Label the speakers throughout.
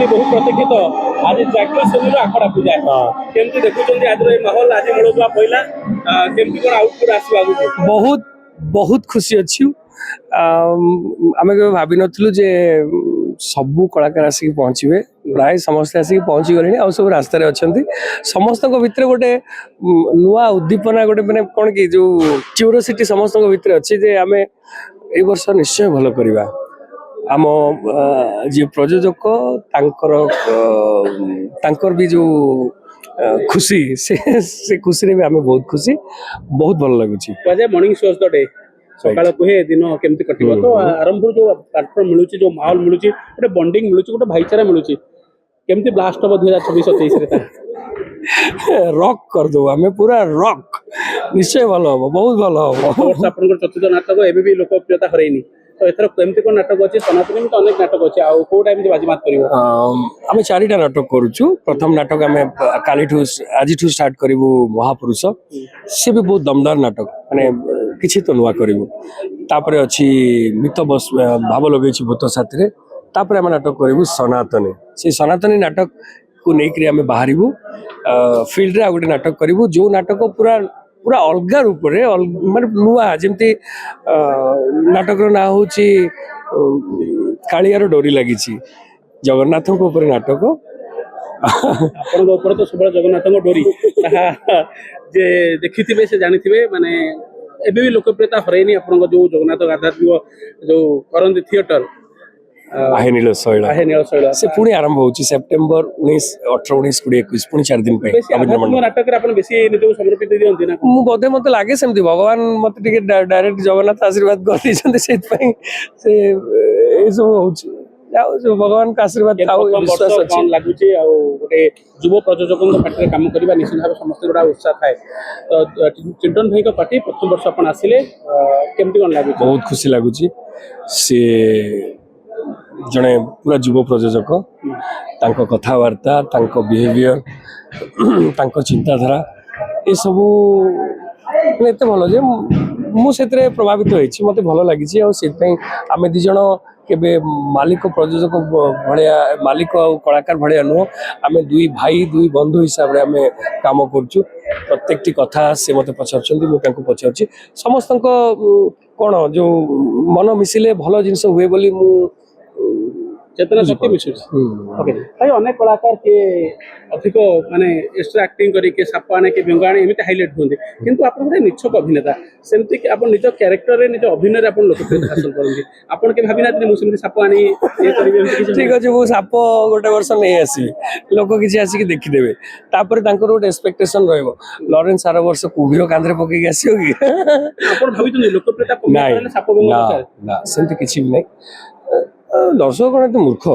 Speaker 1: कहली बहुत प्रतीक्षित आज जागृत शनि आखड़ा पूजा केमती देखुं आज माहौल आज मिलूला पहला केमती कौन आउटपुट आसो
Speaker 2: बहुत बहुत खुशी अच्छी आम के भाव नु जे सबू कलाकार आसिक पहुँचे प्राय समस्त आसिक पहुँची गले आ सब रास्त अच्छा समस्त भितर गोटे नुआ उद्दीपना गोटे मैंने कौन कि जो क्यूरोसिटी समस्त भितर अच्छे जे आम ए वर्ष निश्चय भल करवा आम जी प्रयोजक तांकर भी जो खुशी से खुशी रे भी आम बहुत खुशी बहुत भल लगुच
Speaker 1: मॉर्निंग शो डे सकाळ कुहे दिन केमती कटिबो तो आरंभ जो प्लेटफॉर्म मिलुची जो माहौल मिलुची गोटे बॉन्डिंग मिलुची गोटे भाईचारा मिलुची केमती ब्लास्ट हो 2026-27 रे
Speaker 2: रॉक कर दो हमें पूरा रॉक निश्चय भल हम बहुत भल हम
Speaker 1: वर्ष आपन चतुर्थ नाटक एबे भी लोकप्रियता हरैनी तो एथर केमती कोन नाटक अछि सनातन में तो अनेक नाटक अछि आ को टाइम जे बाजीमात करिवो
Speaker 2: आमे चारिटा नाटक करूछु प्रथम नाटक आमे कालीठू आजिठू स्टार्ट करिवु महापुरुष से भी बहुत दमदार नाटक माने किछि तो नुआ करिवु तापरे अछि मित बस भाव लगेछि भूत साथी रे तापरे आमे नाटक करिवु सनातनी से सनातनी नाटक को नेकरी आमे बाहरिवु फील्ड रे आ गोटे नाटक करिवु जो नाटक पूरा पूरा अलग रूप रे माने नुआ जेमती नाटक ना होछि कालियार डोरी लागिछि जगन्नाथ को ऊपर नाटक
Speaker 1: आपन ऊपर तो सब जगन्नाथ को डोरी जे देखिथिबे से जानिथिबे माने एबे भी लोकप्रियता हरैनी आपन जो जगन्नाथ आध्यात्मिक जो करंती थिएटर
Speaker 2: आहे नील शैला से पुणी आरंभ होची सेप्टेम्बर 19 18 19 20 21 पुणी 4 दिन पे
Speaker 1: नाटक रे आपन बेसी निजो समर्पित दियंती ना
Speaker 2: मु बोधे मते लागे सेमती भगवान मते टिके डायरेक्ट जगन्नाथ आशीर्वाद कर दिसंते सेत से ए सब होची जाओ जो भगवान का आशीर्वाद थाओ विश्वास अछि
Speaker 1: लागुची आ गोटे युव प्रयोजकन पार्टी काम करबा निश्चित भाव समस्त गोटा उत्साह थाए तो चिंटन भाई को पार्टी प्रथम वर्ष अपन आसिले केमती कोन लागुची
Speaker 2: बहुत खुशी लागुची से जड़े पूरा युव प्रयोजक तांको कथावार्ता तांको बिहेवियर चिंताधारा ये सब एत भल जे मुझे प्रभावित होती मत भल लगी आम दी जन के मालिक प्रयोजक भाया मालिक और कलाकार भाया नुह आम दुई भाई दुई बंधु हिसाब से आम कम करुँ प्रत्येक कथा से मत पचार मुझे पचार समस्त कौन जो मन मिसिले भल जिनस हुए बोली मु
Speaker 1: चेतना शक्ति मिसुच ओके भाई अनेक कलाकार के अधिक माने एक्स्ट्रा एक्टिंग करी के साप आने के व्यंग आने एमिते हाइलाइट होंदे किंतु आपन गोटे निछक अभिनेता सेमति कि आपन निज कैरेक्टर रे निज अभिनय रे आपन लोकप्रियता हासिल करंगे आपन के भाबिना मु सेमति साप आनी ये करिवे एमिते
Speaker 2: ठीक अछि वो साप गोटे वर्ष नै आसी लोक किछि आसी के देखि देबे तापर तांकर गोटे एक्सपेक्टेशन रहइबो लॉरेंस सारा वर्ष कुबीर कांद्रे पके आसीओ कि
Speaker 1: आपन भाबितु लोकप्रियता कम साप व्यंग
Speaker 2: ना सेमति किछि नै दर्शक कौन मूर्ख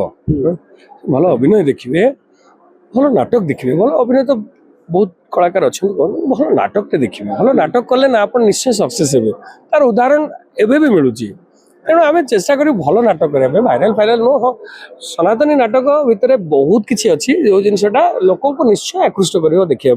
Speaker 2: भल अभिनय देखिए भल नाटक देखिए भल अभिनय तो बहुत कलाकार अच्छा भल नाटक देखिए भल नाटक कले ना आप निश्चय सक्सेस हे तार उदाहरण एवं भी मिलूँ तेणु आम चेष्टा करूँ भल नाटक करने भाइराल फाइराल नुह हाँ सनातनी नाटक भितर बहुत किसी अच्छी जो जिनसा लोक निश्चय आकृष्ट कर देखिए।